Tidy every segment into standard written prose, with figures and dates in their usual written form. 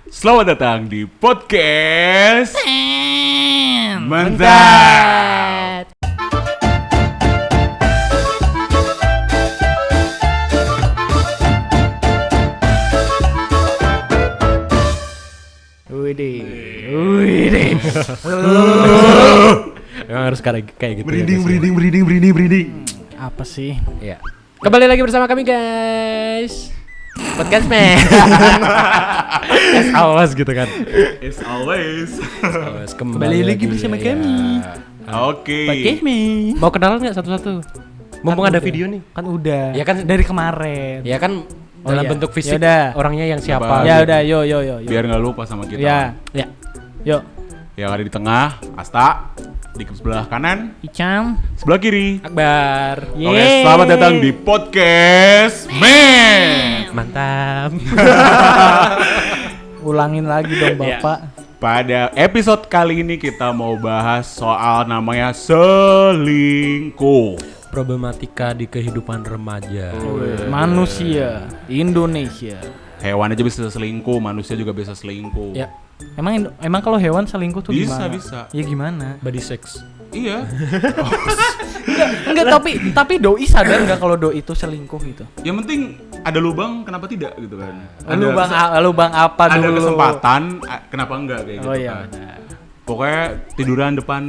Selamat datang di podcast Mantap. Widih. Emang harus kayak gitu. Merinding. Apa sih? Ya. Kembali lagi bersama kami guys. Podcast man. As always gitu kan. As always. Kembali lagi bersama kami. Oke. Podcast man. Mau kenalan nggak satu-satu? Mumpung Kan ada udah. video nih. Kan udah. Ya kan dari kemarin. Ya kan Oh, dalam iya. bentuk fisik Yaudah. orangnya yang siapa? Sabar. Ya gitu. udah, yo. Biar nggak lupa sama kita. Ya. Yuk. Yang ada di tengah, Asta. Di sebelah kanan, Icam. sebelah kiri. Akbar. Oke, selamat datang di podcast Man. Mantap. Ulangin lagi dong Ya. Bapak. Pada episode kali ini kita mau bahas soal namanya selingkuh. Problematika di kehidupan remaja. Manusia Indonesia. Hewan aja bisa selingkuh, manusia juga bisa selingkuh. Ya, Emang kalau hewan selingkuh tuh Bisa, gimana? bisa. Ya gimana? body sex. Iya. Enggak, tapi doi sadar enggak kalau doi itu selingkuh gitu? Yang penting ada lubang, kenapa tidak gitu kan? Lubang apa ada dulu? kesempatan, kenapa enggak kayak gitu Oh iya. kan? Pokoknya tiduran depan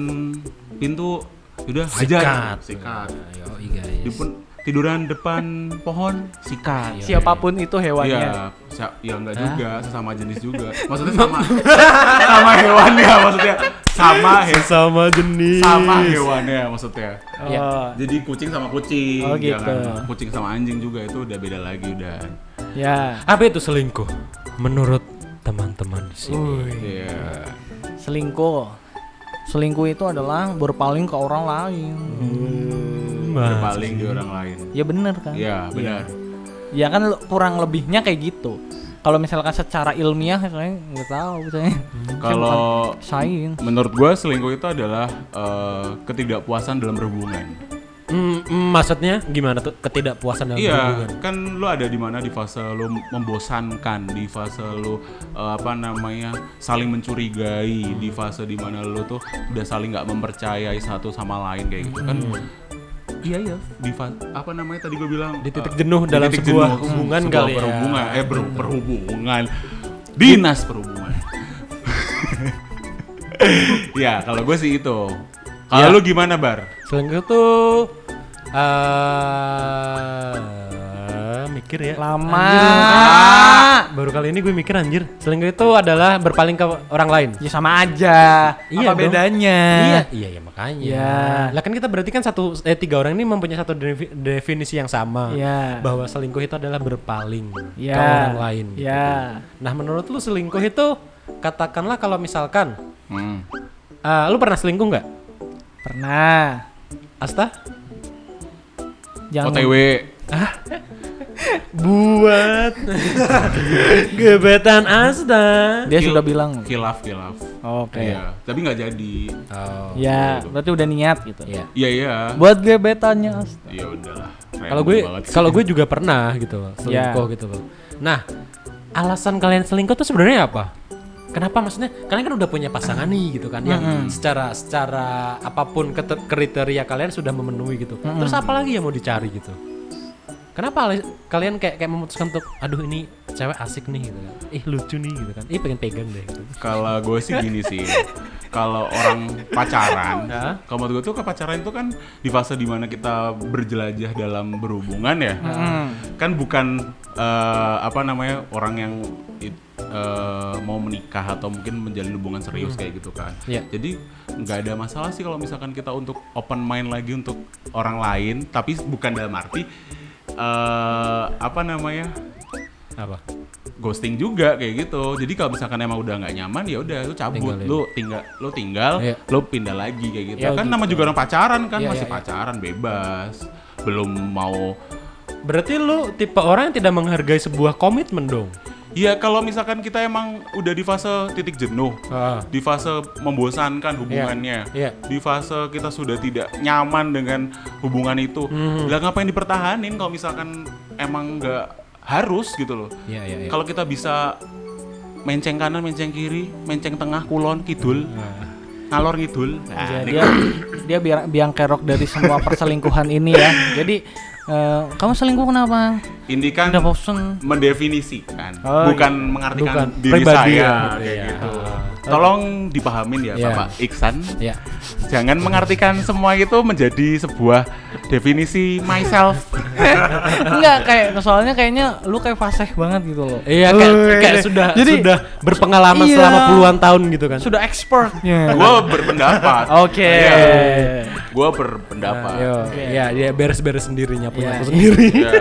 pintu, udah hajar, sikat. Yo, guys. Tiduran depan pohon, sikat. Siapapun itu hewannya. Iya, ya enggak juga, sesama jenis juga. Maksudnya sama hewannya, maksudnya Sama jenis. sama hewannya maksudnya. Oh. Ya. Jadi kucing sama kucing, Oh, gitu. jangan kucing sama anjing juga itu udah beda lagi udah. Ya. Apa itu selingkuh? Menurut teman-teman di sini. Iya. Selingkuh itu adalah berpaling ke orang lain. Berpaling di orang lain. Ya bener kan? Iya, benar. Ya kan kurang lebihnya kayak gitu. Kalau misalkan secara ilmiah saya nggak tahu saya. Kalau Sains. menurut gue selingkuh itu adalah ketidakpuasan dalam berhubungan. Maksudnya gimana tuh ketidakpuasan dalam hubungan? Iya, kan lu ada di mana di fase lu membosankan, di fase lu saling mencurigai, di fase di mana lu tuh udah saling nggak mempercayai satu sama lain kayak gitu kan. Iya, di tadi gue bilang Di titik jenuh di dalam titik sebuah jenuh, hubungan sebuah kali ya. perhubungan. Dinas perhubungan. Ya, kalau gue sih itu. Kalau Ya. lu gimana, Bar? Selingkuh tuh mikir ya. Lama. Baru kali ini gue mikir anjir. Selingkuh itu adalah berpaling ke orang lain. Ya sama aja. Iya Apa dong. bedanya? Iya makanya. Ya. Lah kan kita berarti kan tiga orang ini mempunyai satu definisi yang sama. Ya. Bahwa selingkuh itu adalah berpaling Ya. ke orang lain. Ya. Nah, menurut lu selingkuh itu katakanlah kalau misalkan Hmm. lu pernah selingkuh nggak? Pernah. Asta? Jangan OTW. Buat gebetan Asta. Dia sudah bilang. Khilaf. Oke. Iya, tapi nggak jadi. Oh. Ya, berarti udah niat gitu. Iya. Iya. Buat gebetannya. Ya udahlah. Kalau gue juga pernah gitu loh, selingkuh gitu loh. Nah, alasan kalian selingkuh tuh sebenarnya apa? Kenapa maksudnya? Kalian kan udah punya pasangan nih gitu kan, yang secara apapun kriteria kalian sudah memenuhi gitu. Terus apa lagi yang mau dicari gitu? Kenapa kalian kayak memutuskan untuk, aduh ini cewek asik nih gitu kan, lucu nih gitu kan, pengen pegang deh gitu. Kalau gue sih gini sih. Kalau orang pacaran, kalau menurut gue tuh pacaran itu kan di fase dimana kita berjelajah dalam berhubungan ya. Kan bukan orang yang mau menikah atau mungkin menjalin hubungan serius kayak gitu kan. Iya. Jadi nggak ada masalah sih kalau misalkan kita untuk open mind lagi untuk orang lain, tapi bukan dalam arti Apa? ghosting juga kayak gitu. Jadi kalau misalkan emang udah nggak nyaman ya udah lu cabut, Tinggalin. lu tinggal, Iya. lu pindah lagi kayak gitu. Ya, Kan gitu. nama juga orang pacaran kan, Iya, masih iya. pacaran bebas. Belum mau. Berarti lu tipe orang yang tidak menghargai sebuah komitmen dong. Ya kalau misalkan kita emang udah di fase titik jenuh, di fase membosankan hubungannya, Iya. di fase kita sudah tidak nyaman dengan hubungan itu, lah ngapain dipertahanin kalau misalkan emang nggak harus gitu loh. Iya. Kalau kita bisa menceng kanan, menceng kiri, menceng tengah, kulon, kidul, ngalor ngidul. Ya, dia biang kerok dari semua perselingkuhan ini ya. Jadi kamu selingkuh kenapa? Ini kan Udah bosen. mendefinisikan, Oh, bukan iya. mengartikan Bukan diri pribadi saya ya, kayak iya. gitu. Tolong dipahamin ya, Iya. Bapak Iksan. Ya. Jangan mengartikan semua itu menjadi sebuah definisi myself. Enggak, soalnya kayaknya lu kayak fasih banget gitu loh. Iya, kayak sudah berpengalaman Iya. selama puluhan tahun gitu kan. Sudah expertnya. Gua berpendapat. Oke. Iya. Gua berpendapat. Yo, Oke. ya dia beres-beres sendiri nyapu Iya. sendiri. Iya.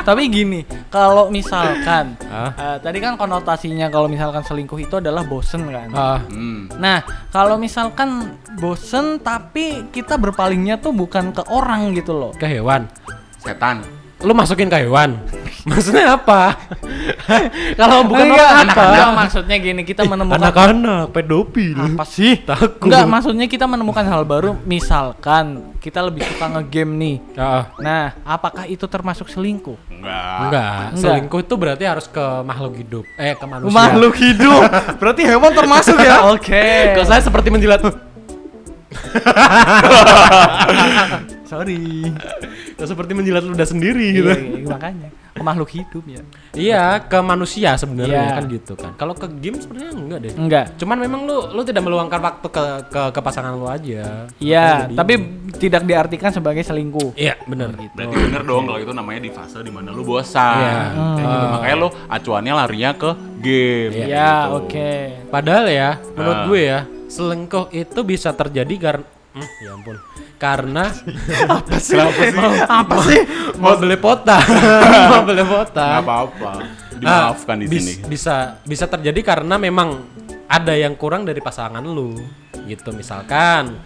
Tapi gini, kalau misalkan Ah. tadi kan konotasinya kalau misalkan selingkuh itu adalah bosen kan. Hmm. Nah, kalau misalkan bosen tapi kita berpalingnya tuh bukan ke orang gitu loh. Ke hewan. Setan. Lu masukin ke hewan. Maksudnya apa? Kalau bukan Enggak, orang apa? enggak, maksudnya gini, kita menemukan Anak-anak pedofil. apa sih? Takut. Enggak, maksudnya kita menemukan hal baru. Misalkan kita lebih suka ngegame nih. Nah, apakah itu termasuk selingkuh? Enggak. Selingkuh itu berarti harus ke makhluk hidup. Ke manusia. Makhluk hidup. Berarti hewan termasuk ya? Oke. Kalau saya seperti menjilat. Sorry. Seperti menjilat ludah sendiri gitu. Iya, makanya ke makhluk hidup ya. Iya, ke manusia sebenarnya Iya. kan gitu kan. Kalau ke game sebenarnya enggak deh. Enggak. Cuman memang lu tidak meluangkan waktu ke pasangan lu aja. Iya, Jadi- tapi tidak diartikan sebagai selingkuh. Iya, benar. Berarti bener dong kalau itu namanya di fase dimana lu bosan. Iya. Kayak gitu. Makanya lu acuannya larinya ke game. Iya. Ya, gitu. oke. Padahal ya, menurut Ah. gue ya, selingkuh itu bisa terjadi karena ya ampun. Karena Apa sih? mau belepotan. Mau belepotan. Nggak apa-apa. Dimaafkan di sini. Bisa terjadi karena memang ada yang kurang dari pasangan lu. Gitu misalkan.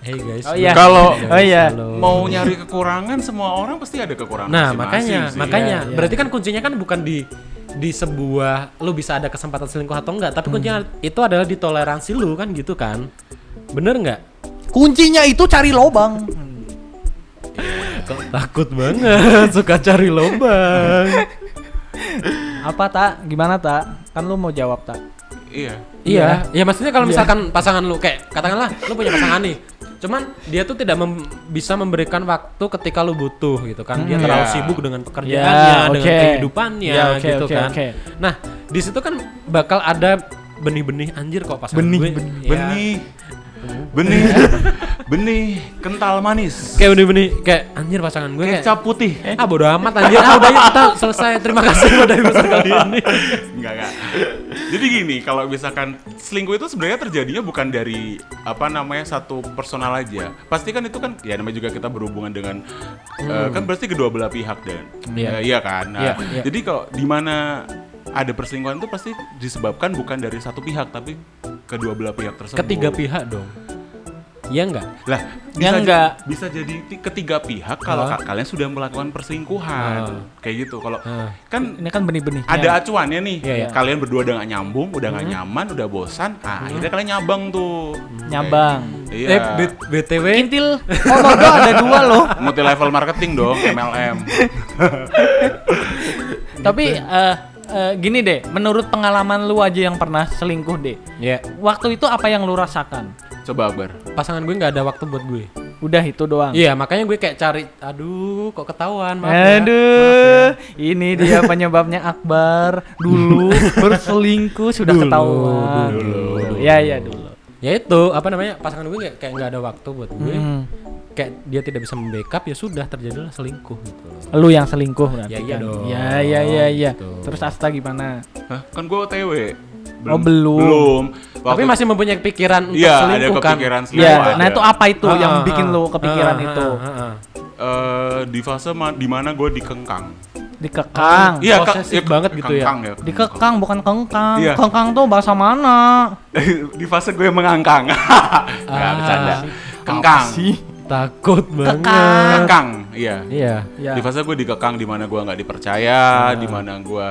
Hey guys. Oh iya. Kalau Oh iya. mau nyari kekurangan, semua orang pasti ada kekurangan. Nah, masing-masing sih. makanya Iya, iya. berarti kan kuncinya kan bukan di sebuah lu bisa ada kesempatan selingkuh atau enggak, tapi kuncinya itu adalah di toleransi lu kan gitu kan. Bener nggak? Kuncinya itu cari lobang. Kok takut banget suka cari lubang. Apa tak? Gimana tak? Kan lu mau jawab tak? Iya. Iya, ya maksudnya kalau misalkan pasangan lu kayak katakanlah lu punya pasangan nih. Cuman dia tuh tidak bisa memberikan waktu ketika lu butuh gitu kan. Dia terlalu Iya. sibuk dengan pekerjaannya, Ya, dengan oke. kehidupannya Ya, oke, gitu oke, kan. oke. Nah, di situ kan bakal ada benih-benih anjir kok pasangan gue. Ya, Benih kental manis. kayak benih-benih kayak anjir pasangan gue kayak Kecap putih. bodo amat anjir. Udah yuk kita selesai. Terima kasih pada episode kali ini. Enggak. Jadi gini, kalau misalkan selingkuh itu sebenarnya terjadinya bukan dari satu personal aja. Pasti kan itu kan ya namanya juga kita berhubungan dengan kan berarti kedua belah pihak dan Iya. iya kan. Nah, Iya. jadi kalau di mana ada perselingkuhan itu pasti disebabkan bukan dari satu pihak tapi kedua belah pihak tersebut. Ketiga pihak dong. Iya enggak? Lah, Ya enggak. bisa jadi ketiga pihak kalau kalian sudah melakukan perselingkuhan. Kayak gitu. Kalau kan Ini kan benih-benih. ada acuannya nih. Iya, iya. Kalian berdua udah gak nyambung, udah gak nyaman, udah bosan. Akhirnya kalian nyabang tuh. Nyabang. Iya. BTW Kintil. Oh, logo ada dua loh. Multi level marketing dong, MLM. Tapi gini deh, menurut pengalaman lu aja yang pernah selingkuh deh. ya Waktu itu apa yang lu rasakan? Coba Akbar. pasangan gue nggak ada waktu buat gue. Udah itu doang. Iya, makanya gue kayak cari, aduh kok ketahuan, maaf ya. Aduh, ini dia penyebabnya Akbar dulu berselingkuh sudah Dulu, ketahuan. dulu. Ya dulu. Ya itu, apa namanya, pasangan gue kayak nggak ada waktu buat gue. Hmm. Kayak dia tidak bisa membackup, ya sudah terjadilah selingkuh gitu. Lu yang selingkuh berarti. Ya, iya kan? dong. Ya. Gitu. Terus Asta gimana? Hah? Kan gue OTW. Oh, belum. Belum. Tapi masih mempunyai pikiran untuk Iya, ada selingkuh kan. kepikiran selingkuh. Ya, ada. nah itu apa itu yang bikin lu kepikiran itu? Di fase di mana gue dikengkang. Dikekang. Iya, posesif banget gitu ya. kengkang ya. Dikekang bukan kengkang. Iya. Kengkang tuh bahasa mana? Di fase gue mengangkang. Enggak bercanda. Kengkang. Takut banget. Kengkang, iya. Iya. Ya. Di fase gue dikekang di mana gue nggak dipercaya, di mana gue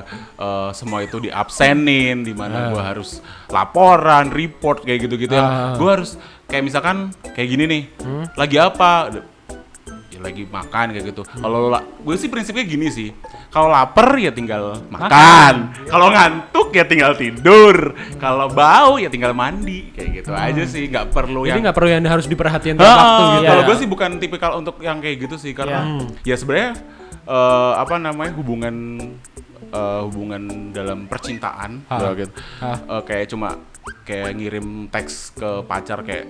semua itu diabsenin, di mana gue harus laporan, report kayak gitu-gitu yang gue harus kayak misalkan kayak gini nih, lagi apa? Ya lagi makan kayak gitu. Kalau gue sih prinsipnya gini sih, kalau lapar ya tinggal makan, kalau ngantuk ya tinggal tidur, kalau bau ya tinggal mandi, kayak gitu aja sih, nggak perlu Jadi yang nggak perlu yang harus diperhatikan tiap waktu gitu. Kalau gue sih bukan tipikal untuk yang kayak gitu sih, karena ya sebenarnya hubungan dalam percintaan gitu. Kayak cuma kayak ngirim teks ke pacar kayak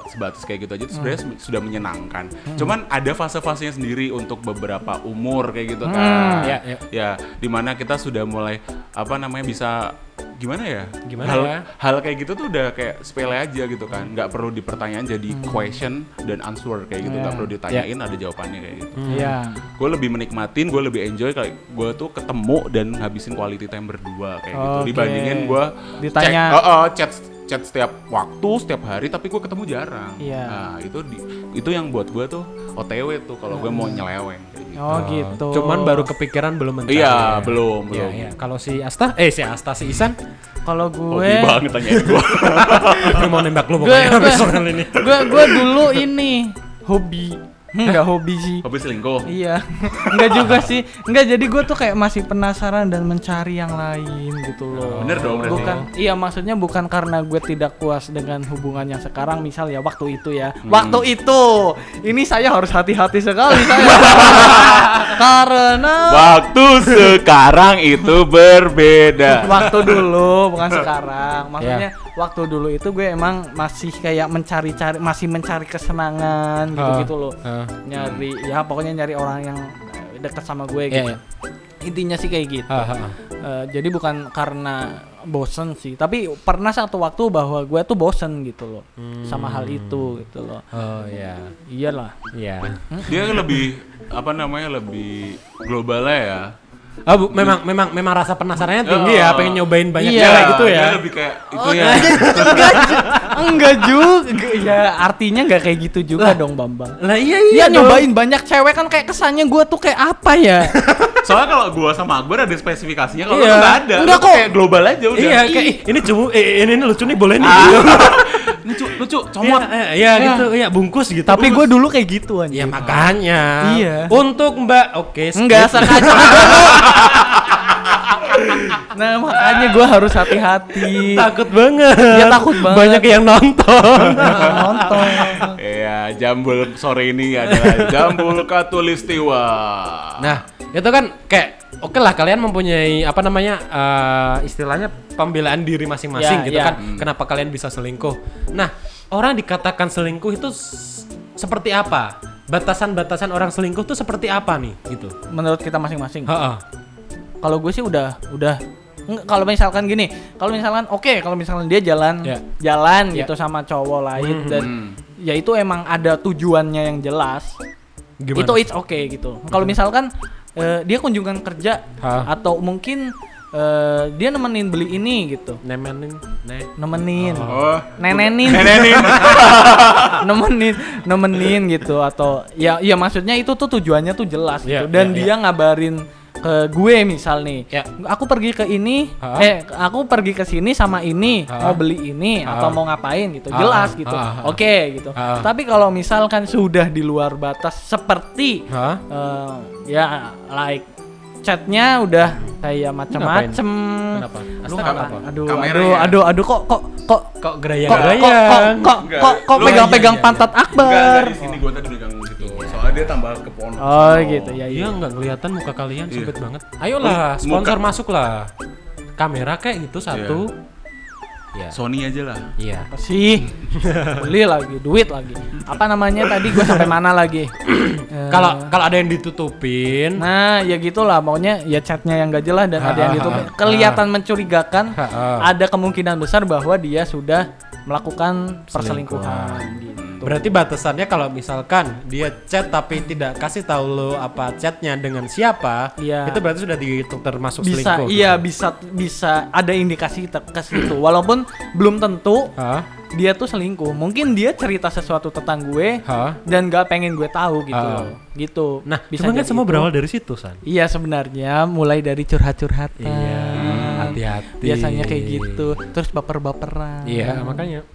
sebatas kayak gitu aja itu sebenarnya sudah menyenangkan. Cuman ada fase-fasenya sendiri untuk beberapa umur kayak gitu kan. Ya, dimana kita sudah mulai bisa hal kayak gitu tuh udah kayak sepele aja gitu kan, nggak perlu dipertanyain, jadi question dan answer kayak gitu, nggak perlu ditanyain, ada jawabannya kayak gitu. Gue lebih menikmatin, gue lebih enjoy kayak gue tuh ketemu dan habisin quality time berdua kayak gitu, dibandingin gue ditanya chat setiap waktu, setiap hari, tapi gue ketemu jarang. Nah itu yang buat gue tuh OTW tuh kalau gue mau nyeleweng kayak gitu. Gitu. Cuman baru kepikiran belum mencari. Iya, belum. Iya. Kalau si Isan, kalau gue hobi banget tanyain gue. gue mau nembak lu pokoknya habis soal ini. Gue dulu ini hobi. Enggak hobi sih. Hobi selingkuh? Iya. Enggak juga sih. Enggak, jadi gue tuh kayak masih penasaran dan mencari yang lain gitu loh. Bener dong berarti. Iya, maksudnya bukan karena gue tidak puas dengan hubungan yang sekarang, misal ya waktu itu ya. Waktu itu. Ini saya harus hati-hati sekali saya. Karena waktu sekarang itu berbeda. Waktu dulu bukan sekarang. Maksudnya waktu dulu itu gue emang masih kayak mencari kesenangan gitu-gitu loh. Pokoknya nyari orang yang dekat sama gue gitu. Intinya sih kayak gitu. Jadi bukan karena bosen sih, tapi pernah satu waktu bahwa gue tuh bosen gitu loh sama hal itu gitu loh. Iyalah. Dia lebih lebih globalnya ya. Memang rasa penasarannya tinggi ya, pengen nyobain banyak cewek gitu ya. Dia lebih kayak itu ya. Enggak juga. Ya artinya enggak kayak gitu juga dong, Bambang. Lah iya. Ya nyobain banyak cewek kan kayak kesannya gue tuh kayak apa ya? Soalnya kalau gue sama Akbar ada spesifikasinya, kalau enggak ada. Enggak kok, kayak global aja udah. Iya, kayak ini lucu nih, boleh nih. Lucu, comot. Gitu, bungkus gitu. Tapi gue dulu kayak gitu aja. Ya makanya. Iya. Untuk Mbak, enggak sengaja. Nah makanya gue harus hati-hati. Takut banget. Dia takut banget. Banyak yang nonton. Iya, Jambul sore ini adalah Jambul Katulistiwa. Nah, itu kan kayak oke lah, kalian mempunyai istilahnya pembelaan diri masing-masing gitu kan. Kenapa kalian bisa selingkuh? Nah, orang dikatakan selingkuh itu seperti apa? Batasan-batasan orang selingkuh tuh seperti apa nih gitu? Menurut kita masing-masing. Kalau gue sih udah kalau misalkan gini, kalau misalkan dia jalan gitu sama cowok lain dan ya itu emang ada tujuannya yang jelas. Gimana? Itu it's okay gitu. Kalau misalkan dia kunjungan kerja atau mungkin dia nemenin beli ini gitu. Nemenin. Nemenin gitu, atau ya maksudnya itu tuh tujuannya tuh jelas gitu. Dan dia ngabarin ke gue misal nih, aku pergi ke ini, aku pergi ke sini sama ini, mau beli ini atau mau ngapain gitu, jelas gitu, oke gitu. Tapi kalau misalkan sudah di luar batas seperti like chatnya udah kayak macam-macam. Kenapa? Lu aduh kok gerayang-gerayang. Kok pegang-pegang pantat Akbar. Di sini gue tadi pegang gitu. Soalnya dia tambah ke pohon. Gitu ya. Iya, enggak kelihatan muka kalian, sempit banget. Ayolah, sponsor masuk lah. Kamera kayak gitu satu. Sony aja lah. Iya. Apa sih? Beli lagi, duit lagi. Apa namanya tadi gue sampai mana lagi? Kalau ada yang ditutupin. Nah, ya gitulah, maunya ya chatnya yang gak jelas dan ada yang ditutupin. Kelihatan mencurigakan. Ada kemungkinan besar bahwa dia sudah melakukan perselingkuhan gitu. Berarti batasannya kalau misalkan dia chat tapi tidak kasih tahu lo apa chatnya dengan siapa, itu berarti sudah dihitung termasuk selingkuh. Iya, bisa ada indikasi ke situ. Walaupun belum tentu dia tuh selingkuh. Mungkin dia cerita sesuatu tentang gue dan gak pengen gue tahu gitu loh. Gitu. Nah, bisa kan semua berawal dari situ, San. Iya, sebenarnya mulai dari curhat-curhatan. Iya, hati-hati. Biasanya kayak gitu. Terus baper-baperan. Iya, makanya.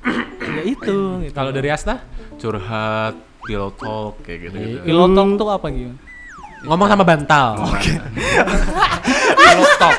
Ya itu gitu. Kalau dari Asta? Curhat pillow talk kayak gitu. Pillow talk tuh apa gitu? Ngomong sama bantal. Pillow talk.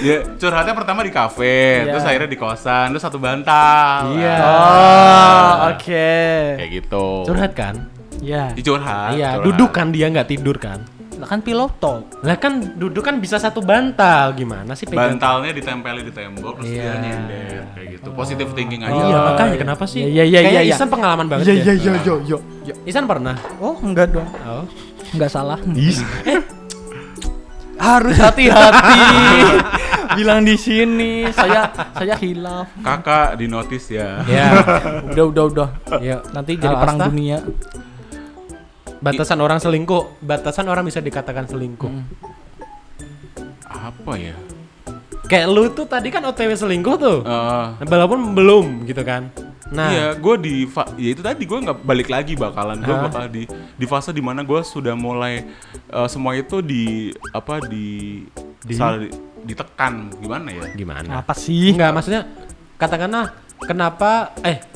Ya, curhatnya pertama di kafe, terus akhirnya di kosan, terus satu bantal. Iya. Oh, oke. Kayak gitu. Curhat kan? Iya. Dicurhat. Iya, curhat. duduk kan dia nggak tidur kan? Lah kan pillow talk. Lah kan duduk kan bisa satu bantal, gimana sih pegang? Bantalnya ditempeli di tembok, terus dia nyender kayak gitu. Positive thinking aja. Iya, makanya kenapa sih? Iya. Kayaknya Isan pengalaman banget ya. Yo. Isan pernah? Oh, enggak dong. Oh. Enggak salah. Harus hati-hati. Bilang di sini saya hilaf. Kakak di notice ya. Ya. Udah. Ya. Nanti jadi perang Asta? dunia. Batasan orang selingkuh, batasan orang bisa dikatakan selingkuh. Apa ya? Kayak lu tuh tadi kan OTW selingkuh tuh. Eh, Walaupun belum gitu kan. Nah, iya, gue ya itu tadi gue nggak balik lagi bakalan gue bakal di fase dimana gue sudah mulai semua itu ditekan gimana ya? gimana? Apa sih? Enggak, maksudnya katakanlah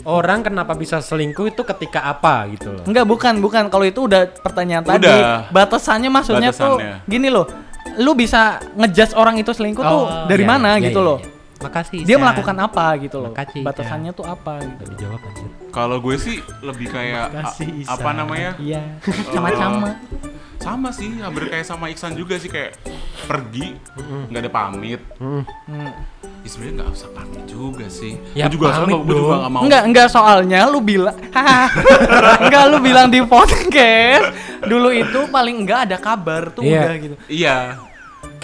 orang kenapa bisa selingkuh itu ketika apa gitu loh. Enggak, bukan. Kalau itu udah pertanyaan tadi. Udah. Batasannya maksudnya tuh gini loh. Lu bisa ngejudge orang itu selingkuh tuh dari mana gitu loh. Makasih. Dia melakukan apa gitu loh. Makasih, Batasannya tuh apa gitu. Udah dijawab anjir. Kalau gue sih lebih kayak Makasih, Isan. apa namanya? Iya. Sama-sama. Sama sih, hampir kayak sama Iksan juga sih, kayak pergi nggak ada pamit. Ya sebenarnya nggak usah pamit juga sih. Ya, Gue juga pamit gue juga nggak mau. Enggak soalnya lu bilang enggak, lu bilang di podcast dulu itu paling enggak ada kabar tuh Iya. udah gitu. Iya.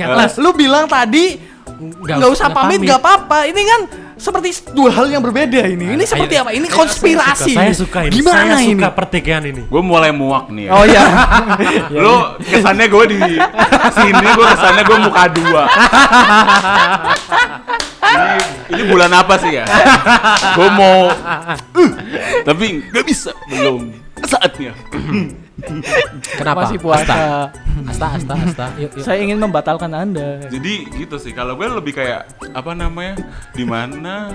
Lah, lu bilang tadi nggak usah pamit nggak apa-apa. Ini kan seperti dua hal yang berbeda ini. Ini seperti apa? Ini konspirasi. Saya suka ini. Gimana saya ini? suka pertikaian ini. Gue mulai muak nih. Ya. Oh iya. Lu kesannya gue di sini, gue kesannya gue muka dua. ini bulan apa sih ya? Gue mau, tapi nggak bisa, belum saatnya. Kenapa? Masih puasa. Asta. Yuk. Saya ingin membatalkan Anda. Jadi gitu sih. Kalau gue lebih kayak apa namanya? Di mana?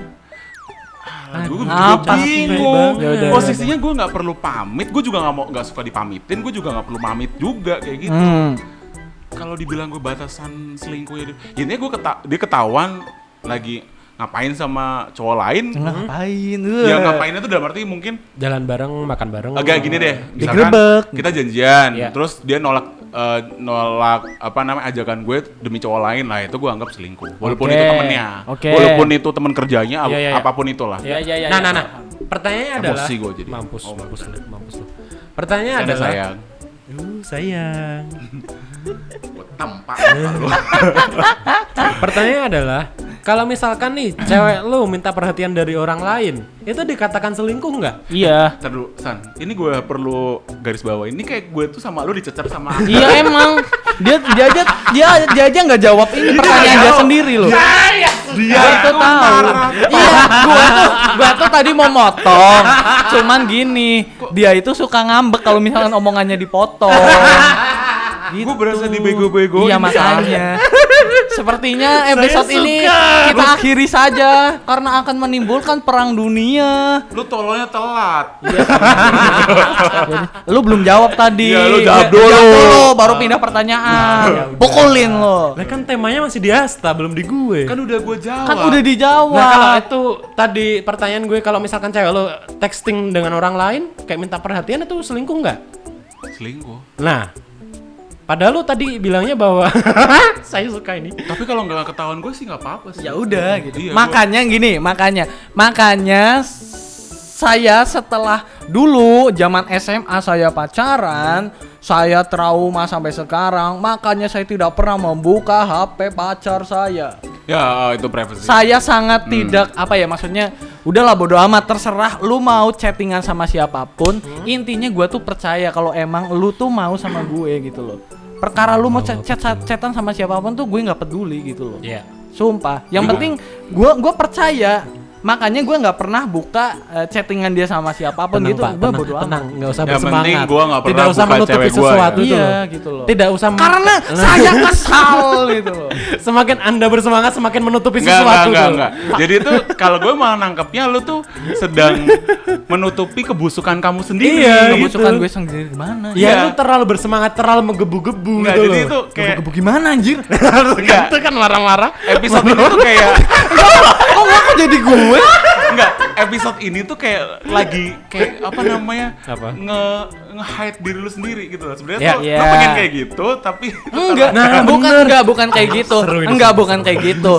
Gue Apa sih? bingung. Yaudah, Posisinya gue nggak perlu pamit. Gue juga nggak suka dipamitin. Gue juga nggak perlu pamit juga kayak gitu. Kalau dibilang gue batasan selingkuh ya, intinya dia ketahuan lagi ngapain sama cowok lain. Ngapain? Ya ngapainnya tuh dalam arti mungkin Jalan bareng, makan bareng. agak gini deh. Misalkan Digerebek. kita janjian, Iya. terus dia nolak apa namanya ajakan gue demi cowok lain lah, itu gue anggap selingkuh. Walaupun Oke. itu temennya, Oke. walaupun itu teman kerjanya, Iya. apapun itulah. Iya. Nah. Pertanyaannya adalah Emosi gue jadi. mampus lu. Pertanyaannya Ada adalah sayang. Sayang. Gue tampak lu. Pertanyaannya adalah kalau misalkan nih cewek lu minta perhatian dari orang lain, itu dikatakan selingkuh nggak? Iya. Ntar dulu, San. Ini gue perlu garis bawah. Ini kayak gue tuh sama lu dicecer sama Iya emang dia aja nggak jawab ini pertanyaan dia sendiri loh. Dia itu tahu. Iya, gua tuh tadi mau motong. Cuman gini, dia itu suka ngambek kalau misalkan omongannya dipotong. Gitu. Gue berasa dibego-begoin. Iya makanya. Sepertinya episode ini kita akhiri saja karena akan menimbulkan perang dunia. Lu tololnya telat. Lu belum jawab tadi. Iya, lu jawab dulu. Baru pindah pertanyaan. Pukulin lo. Lah kan temanya masih di Asta, belum di gue. Kan udah gue jawab. Kan udah dijawab. Nah kalau itu tadi pertanyaan gue, kalau misalkan cewek lo texting dengan orang lain kayak minta perhatian, itu selingkuh nggak? Selingkuh. Nah, padahal lo tadi bilangnya bahwa saya suka ini. Tapi kalau nggak ketahuan gue sih nggak apa-apa sih. Ya udah gitu. Iya, makanya saya setelah dulu zaman SMA saya pacaran, saya trauma sampai sekarang, makanya saya tidak pernah membuka HP pacar saya. Ya itu privacy. Saya sangat tidak maksudnya udahlah bodo amat, terserah lu mau chattingan sama siapapun. Intinya gue tuh percaya kalau emang lu tuh mau sama gue gitu loh. Perkara lu mau chatan sama siapapun tuh gue nggak peduli gitu loh. Iya. Sumpah. Yang penting gue percaya makanya gue nggak pernah buka chattingan dia sama siapapun gitu. Gue bodo amat. Tenang, nggak usah Yang bersemangat. penting gua nggak pernah Tidak usah buka menutupi cewek gua, sesuatu ya. itu Iya loh. gitu loh. Tidak usah Karena saya kesal gitu loh. semakin Anda bersemangat semakin menutupi Enggak, sesuatu tuh. enggak. Jadi tuh kalau gue malah nangkepnya lu tuh sedang menutupi kebusukan kamu sendiri. Iya, Kebusukan gitu. gue sendiri gimana? Ya Iya. lu terlalu bersemangat, terlalu menggebu-gebu Enggak, gitu jadi loh. itu kayak Gebu gimana anjir? enggak, Itu kan marah-marah. episode ini tuh kayak Oh kok jadi gue? enggak, episode ini tuh kayak lagi kayak apa namanya? Apa? Nge-hide diri lu sendiri gitu loh. Sebenarnya Ya, tuh ya. lu pengen kayak gitu, tapi Enggak, Nah, bukan kayak gitu. Seru ini, Enggak, seru. bukan kayak gitu.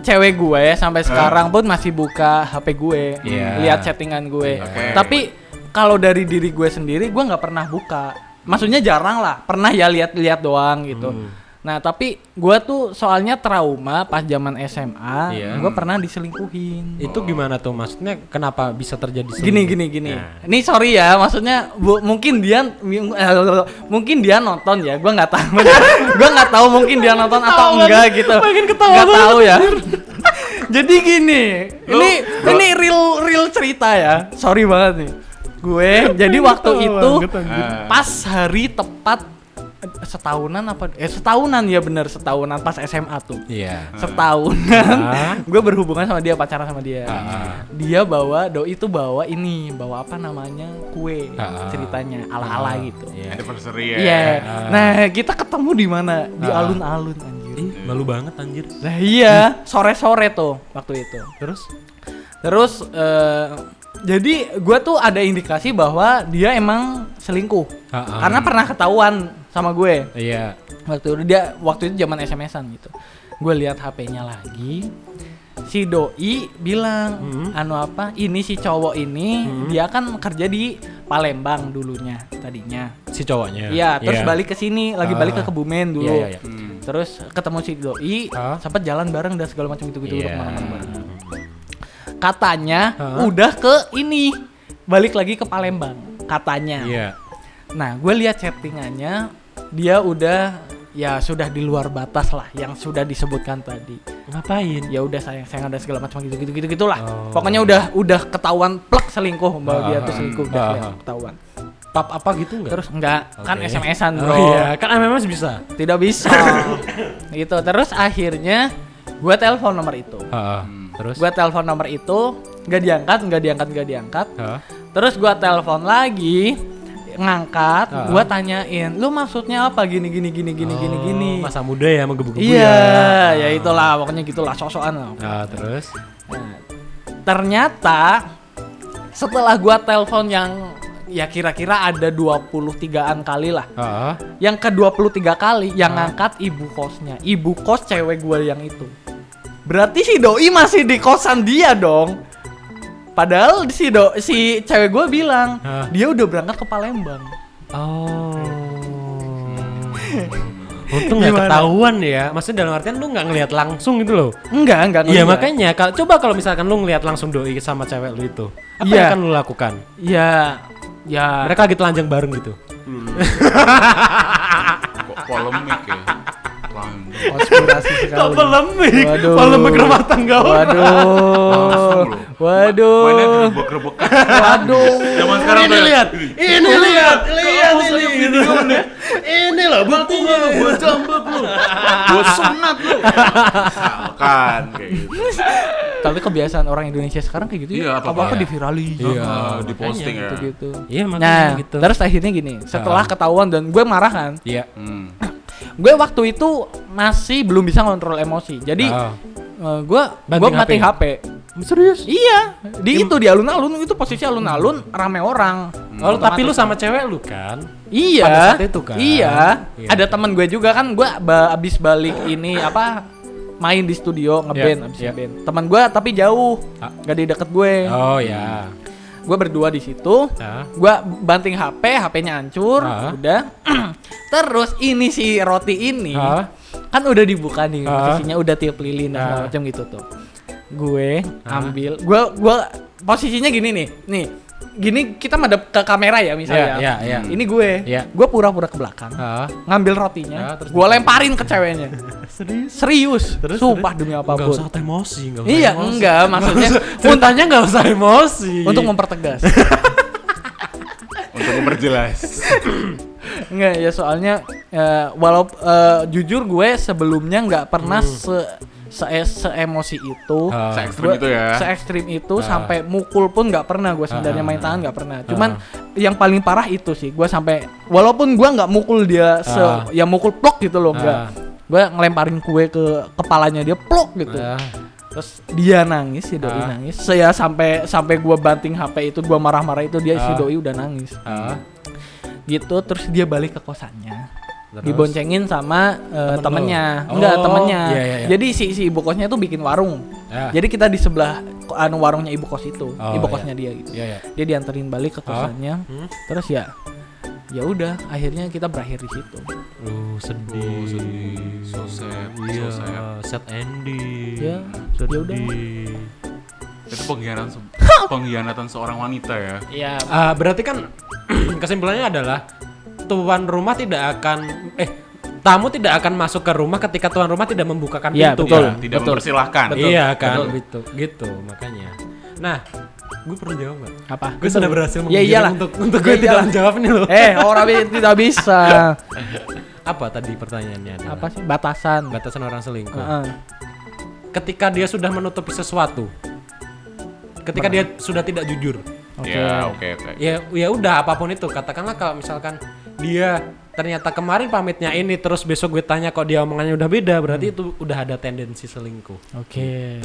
Cewek gue sampai sekarang pun masih buka HP gue, Iya. lihat chattingan gue. Oke. Tapi kalau dari diri gue sendiri, gue nggak pernah buka. Maksudnya jarang lah, pernah ya lihat-lihat doang gitu. Nah tapi gue tuh soalnya trauma pas zaman SMA, Iya. gue pernah diselingkuhin. Itu gimana tuh? Maksudnya kenapa bisa terjadi Gini. Nah. Ini sorry ya, maksudnya mungkin dia nonton ya, gue nggak tahu. Gue nggak tahu mungkin dia nonton atau enggak gitu. Makin ketawa Nggak banget. tahu ya. Jadi gini, ini real cerita ya. Sorry banget nih. Gue jadi waktu itu pas hari tepat setahunan ya bener setahunan pas SMA tuh. Iya. Setahunan Ah. gue berhubungan sama dia, pacaran sama dia. Ah. Dia bawa doi itu bawa apa namanya kue Ah. ceritanya ala-ala gitu. Iya. anniversary ya. Iya. Ah. Nah kita ketemu di mana? Di Ah. alun-alun anjir. Ih, malu banget anjir. Nah iya sore-sore tuh waktu itu. Terus jadi gue tuh ada indikasi bahwa dia emang selingkuh. Karena pernah ketahuan sama gue. Iya. Waktu itu zaman SMS-an gitu. Gue lihat HP-nya lagi. Si doi bilang, ini si cowok ini dia kan kerja di Palembang dulunya tadinya. Si cowoknya. Iya, terus balik ke sini, lagi balik ke Kebumen dulu. Iya. Terus ketemu si doi, sempat jalan bareng dan segala macam gitu-gitu Iya. kemana-mana bareng. Katanya udah ke ini, balik lagi ke Palembang katanya. Iya. Nah, gue lihat chattingannya, dia udah ya sudah di luar batas lah yang sudah disebutkan tadi. Ngapain? Ya udah sayang ada segala macam gitulah. Oh. Pokoknya udah ketahuan plek selingkuh bahwa dia tuh selingkuh udah ketahuan. Pap apa gitu enggak? Terus enggak, kan Oke. SMS-an bro. Oh iya, kan MMS bisa. Tidak bisa. Gitu. Terus akhirnya gue telepon nomor itu. Terus? Gue telepon nomor itu, nggak diangkat. Terus gue telepon lagi, ngangkat, gue tanyain, lu maksudnya apa gini. Masa muda ya menggebu-gebu Iya, ya itulah, pokoknya gitulah, sok-sokan lah. Terus? Nah, ternyata setelah gue telepon yang ya kira-kira ada 23-an kali lah. Yang ke-23 kali yang ngangkat ibu kosnya. Ibu kos cewek gue yang itu. Berarti si doi masih di kosan dia dong. Padahal si cewek gue bilang dia udah berangkat ke Palembang. Untung nggak ketahuan ya. Maksudnya dalam artian lu nggak ngelihat langsung gitu loh. Enggak. Iya makanya coba kalau misalkan lu ngelihat langsung doi sama cewek lu itu, apa yang akan lu lakukan? Ya. Mereka lagi telanjang bareng gitu. Kok polemik ya. Konspirasi sekali. Polemik. Waduh. Polemik rumah tangga. Langsung loh. Waduh. Mainnya gerebek-gerebekan. Waduh. Zaman sekarang Ini tuh ya. lihat. Ini lihat ini. Ini loh buktinya. Gua jambak lu. Gua sunat lu. Kan kayak gitu. Tapi kebiasaan orang Indonesia sekarang kayak gitu Iya, ya. Apa-apa apa-apa. diviralin. Iya, diposting ya. Gitu. Iya Nah, makanya gitu. terus akhirnya gini, setelah ketahuan dan gue marah kan. Iya. Gue waktu itu masih belum bisa ngontrol emosi. Jadi gue Banting matiin HP. Serius? Iya, di alun-alun itu posisi alun-alun rame orang. Oh, tapi lu sama cewek lu kan? Iya. Pada saat itu kan? Iya. Iya. Ada teman gue juga kan, gue abis balik ini main di studio ngeband abis ngeband. Teman gue tapi jauh, gak di deket gue. Oh ya. Gue berdua di situ. Gue banting HP-nya hancur, udah. Terus ini si roti ini kan udah dibuka nih, posisinya udah tiup lilin dan segala macam gitu tuh. Gue ambil, gue posisinya gini nih, gini kita madep ke kamera ya misalnya. Iya. Ini gue. Iya. Gue pura-pura ke belakang. Ngambil rotinya. Terus Gue lemparin ke ceweknya. Serius. Sumpah demi Enggak apapun. usah emosi, enggak usah Iya, emosi. enggak maksudnya Ceritanya enggak usah emosi. untuk mempertegas. Untuk memperjelas. Enggak ya soalnya jujur gue sebelumnya nggak pernah se-emosi itu. Se-ekstrim itu ya. Se-ekstrim itu sampai mukul pun nggak pernah gue sebenarnya main tangan nggak pernah. Cuman yang paling parah itu sih gue sampai walaupun gue nggak mukul dia ya mukul plok gitu loh enggak. Gue ngelemparin kue ke kepalanya dia plok gitu. Terus dia nangis, si doi nangis. Saya sampai gue banting HP itu, gue marah-marah itu dia si doi udah nangis. Gitu terus dia balik ke kosannya. Terus? Diboncengin sama temennya. Temennya. Iya. Jadi si ibu kosnya tuh bikin warung. Jadi kita di sebelah warungnya ibu kos itu, ibu kosnya dia gitu. Dia dianterin balik ke kosannya. Terus ya udah akhirnya kita berakhir di situ. Sedih. So sad. Sad ending. Ya udah. Itu pengkhianatan seorang wanita ya. Iya. Berarti kan kesimpulannya adalah tamu tidak akan masuk ke rumah ketika tuan rumah tidak membukakan pintu. Betul. Ya, tidak mempersilahkan. Iya kan, gitu makanya. Nah, gue perlu jawab nggak? Apa? Gue sudah berhasil iyalah. untuk gue tidak menjawab ini loh. Orang tidak bisa. Apa tadi pertanyaannya? Apa sih batasan Orang selingkuh. Ketika dia sudah menutupi sesuatu, ketika dia sudah tidak jujur. Oke. Ya udah apapun itu, katakanlah kalau misalkan dia ternyata kemarin pamitnya ini terus besok gue tanya kok dia omongannya udah beda, berarti itu udah ada tendensi selingkuh. Oke.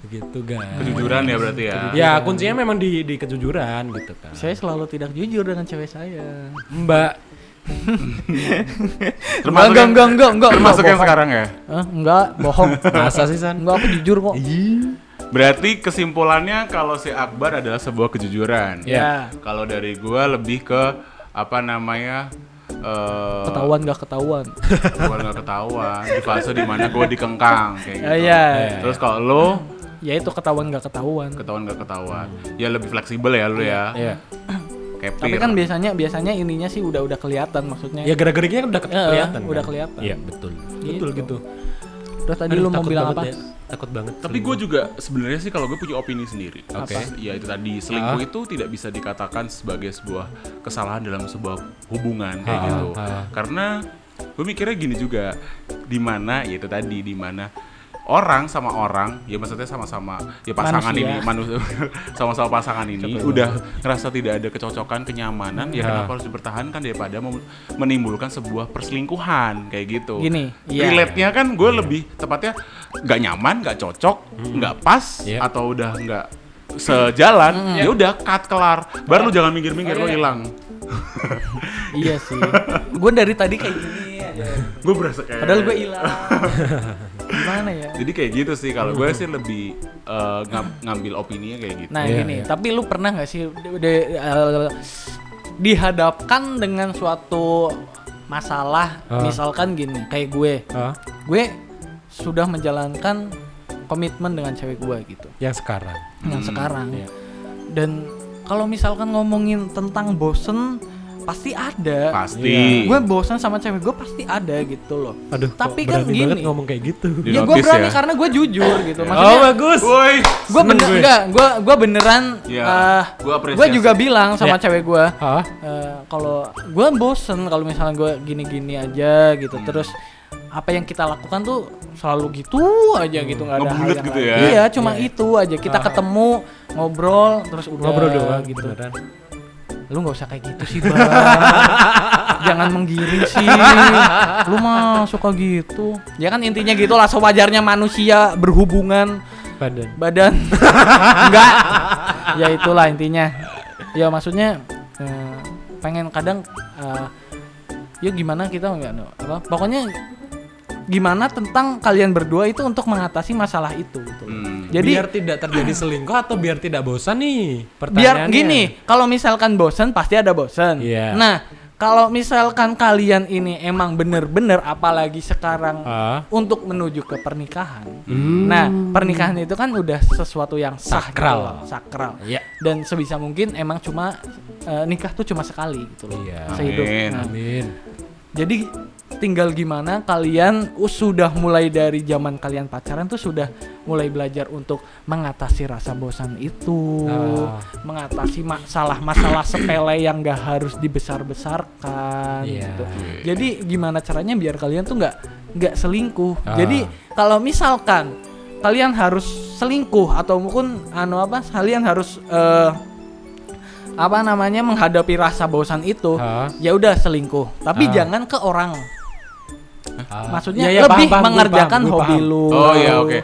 Begitu guys. Kejujuran ya berarti ya. Ya kuncinya memang di kejujuran gitu kan. Saya selalu tidak jujur dengan cewek saya. Mbak. Enggak. Termasuk yang sekarang ya? Enggak, bohong. Masa sih San? Enggak, aku jujur kok. Berarti kesimpulannya kalau si Akbar adalah sebuah kejujuran. Ya. Kalau dari gua lebih ke apa namanya? Ketahuan gak ketahuan. Di fase dimana gua dikengkang kayak gitu. Iya. Terus kalau lo ya itu ketahuan gak ketahuan. Ya lebih fleksibel ya lo ya. Iya. Tapi kan biasanya ininya sih udah kelihatan maksudnya. Ya gerak-geriknya udah kelihatan. Udah kan? kelihatan. Iya, betul. Betul gitu. Terus tadi lu mau bilang apa? Ya. Takut banget. Tapi gue juga sebenarnya sih kalau gue punya opini sendiri. Oke. Ya itu tadi selingkuh itu tidak bisa dikatakan sebagai sebuah kesalahan dalam sebuah hubungan kayak gitu. Karena gue mikirnya gini juga, di mana orang sama orang, ya maksudnya sama-sama ya pasangan manusia sama-sama pasangan ini udah ngerasa tidak ada kecocokan, kenyamanan, ya kenapa harus dipertahankan daripada menimbulkan sebuah perselingkuhan kayak gitu. Gini, relate-nya kan gue lebih tepatnya nggak nyaman, nggak cocok, nggak pas, atau udah nggak sejalan, ya udah cut kelar. Baru lu jangan minggir-minggir, lo hilang. Iya sih. Gue dari tadi kayak gini aja. Gue berasa kayak padahal gue hilang. Gimana ya? Jadi kayak gitu sih, kalau gue sih lebih ngambil opininya kayak gitu. Nah gini, tapi lu pernah nggak sih dihadapkan dengan suatu masalah, misalkan gini, kayak gue sudah menjalankan komitmen dengan cewek gue gitu. Yang sekarang. Dan kalau misalkan ngomongin tentang bosen, pasti ada. Pasti. Gue bosan sama cewek gue pasti ada gitu loh. Aduh, tapi kan gini ngomong kayak gitu. Ya gue berani karena gue jujur gitu. Maksudnya, bagus. Gue beneran. Gue juga bilang sama cewek gue. Kalau gue bosen kalau misalnya gue gini-gini aja gitu. Terus apa yang kita lakukan tuh selalu gitu aja gitu, nggak ada hal yang gitu lain. ya. Iya, cuma itu aja. Kita ketemu, ngobrol, terus udah ngobrol doang gitu. Beneran. Lu nggak usah kayak gitu sih, Bang. Jangan menggiring sih. Lu mah suka gitu. Ya kan intinya gitu lah, sewajarnya manusia berhubungan badan. Enggak. Ya itulah intinya. Ya maksudnya pengen kadang ya gimana kita enggak apa. Pokoknya gimana tentang kalian berdua itu untuk mengatasi masalah itu gitu. Jadi biar tidak terjadi selingkuh atau biar tidak bosan nih pertanyaannya. Biar gini, kalau misalkan bosan pasti ada bosan. Yeah. Nah, kalau misalkan kalian ini emang bener-bener apalagi sekarang untuk menuju ke pernikahan. Nah, pernikahan itu kan udah sesuatu yang sah sakral. gitu loh, sakral. Iya. Dan sebisa mungkin emang cuma nikah tuh cuma sekali gitu loh. Iya. Sehidup. Amin. Nah, Amin. jadi tinggal gimana kalian sudah mulai dari zaman kalian pacaran tuh sudah mulai belajar untuk mengatasi rasa bosan itu, mengatasi masalah-masalah sepele yang gak harus dibesar-besarkan gitu. Jadi gimana caranya biar kalian tuh nggak selingkuh. Jadi kalau misalkan kalian harus selingkuh atau mungkin kalian harus menghadapi rasa bosan itu, ya udah selingkuh. Tapi jangan ke orang. Maksudnya lebih mengerjakan hobi lu. Oh iya, oke.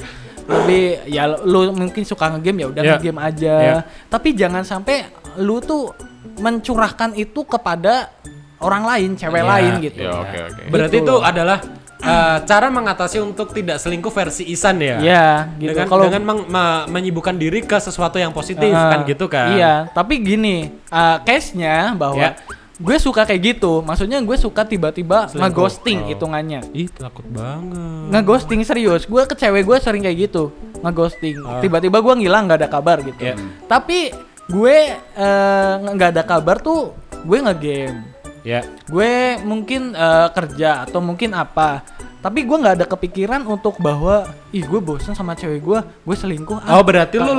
Lebih ya lu mungkin suka ngegame, ya udah ngegame aja. Tapi jangan sampai lu tuh mencurahkan itu kepada orang lain, cewek lain gitu. Ya, oke. Berarti Gitu itu loh. adalah cara mengatasi untuk tidak selingkuh versi Isan ya. Iya, gitu. Dengan menyibukkan diri ke sesuatu yang positif kan gitu kan. Iya, tapi gini, case-nya bahwa gue suka kayak gitu. Maksudnya gue suka tiba-tiba ngeghosting hitungannya. Ih, takut banget. Ngeghosting serius. Gue ke cewek gue sering kayak gitu. Ngeghosting. Tiba-tiba gue ngilang nggak ada kabar gitu. Tapi gue nggak ada kabar tuh gue ngegame. Gue mungkin kerja atau mungkin apa. Tapi gue nggak ada kepikiran untuk bahwa gue bosan sama cewek gue selingkuh. Berarti lu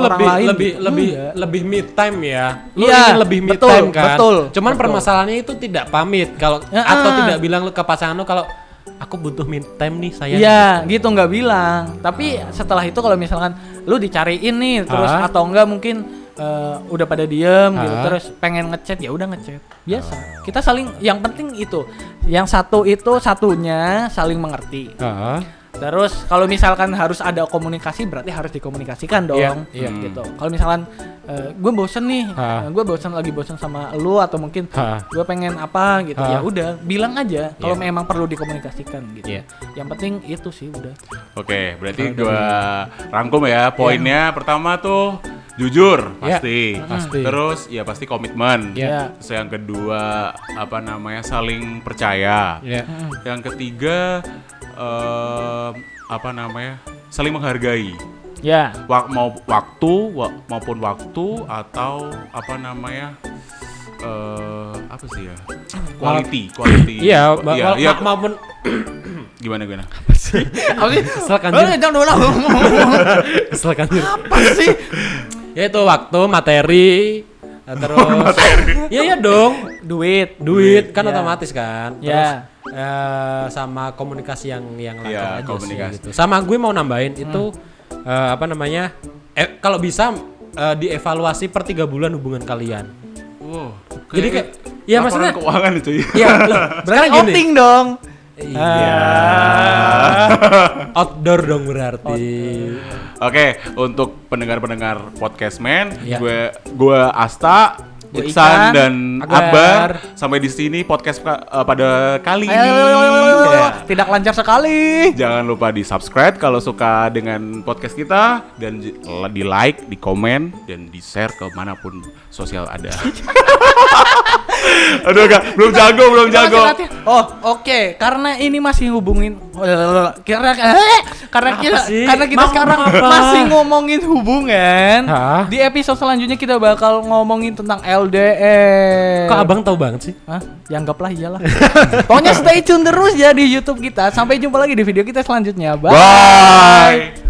lebih me time ya. Lu Iya, ingin lebih me betul, time kan. betul, Cuman betul. permasalahannya itu tidak pamit kalau atau tidak bilang lu ke pasangan lu kalau aku butuh me time nih sayang. Iya, gitu nggak bilang. Tapi setelah itu kalau misalkan lu dicariin nih terus atau enggak mungkin udah pada diem gitu terus pengen ngechat, ya udah ngechat biasa. Kita saling, yang penting itu yang satunya saling mengerti. Terus kalau misalkan harus ada komunikasi berarti harus dikomunikasikan dong. Gitu. Kalau misalkan gue bosen nih, gue lagi bosen sama lu atau mungkin gue pengen apa gitu, ya udah bilang aja kalau memang perlu dikomunikasikan gitu. Yang penting itu sih udah. Oke, berarti gue rangkum ya poinnya. Pertama tuh jujur pasti. Terus ya pasti komitmen. Terus yang kedua saling percaya. Yang ketiga saling menghargai. Mau waktu maupun waktu atau quality. Maupun Gimana? Silakan. Jangan dulu. Silakan. Apa sih? Ya itu waktu, materi, terus iya dong, duit kan otomatis kan. Terus sama komunikasi yang lancar aja komunikasi. sih gitu. Sama gue mau nambahin itu kalau bisa dievaluasi per 3 bulan hubungan kalian. Wow. Jadi kayak ya maksudnya keuangan itu ya. Iya, Berarti outing dong. Iya. Outdoor dong berarti. Oke, untuk pendengar-pendengar podcast man, Iya. gue Asta, Gua Iksan Ikan, dan Akbar. Akbar. Sampai di sini podcast pada kali ini. Ayo, Ya. tidak lancar sekali. Jangan lupa di subscribe kalau suka dengan podcast kita, dan di like, di komen, dan di share ke manapun sosial ada. Aduh, belum jago. Oh, oke. Karena ini masih hubungin karena kita sekarang masih ngomongin hubungan. Di episode selanjutnya kita bakal ngomongin tentang LDR. Kok abang tahu banget sih? Hah? Ya anggaplah iyalah. Pokoknya stay tune terus ya di YouTube kita. Sampai jumpa lagi di video kita selanjutnya. Bye. Bye.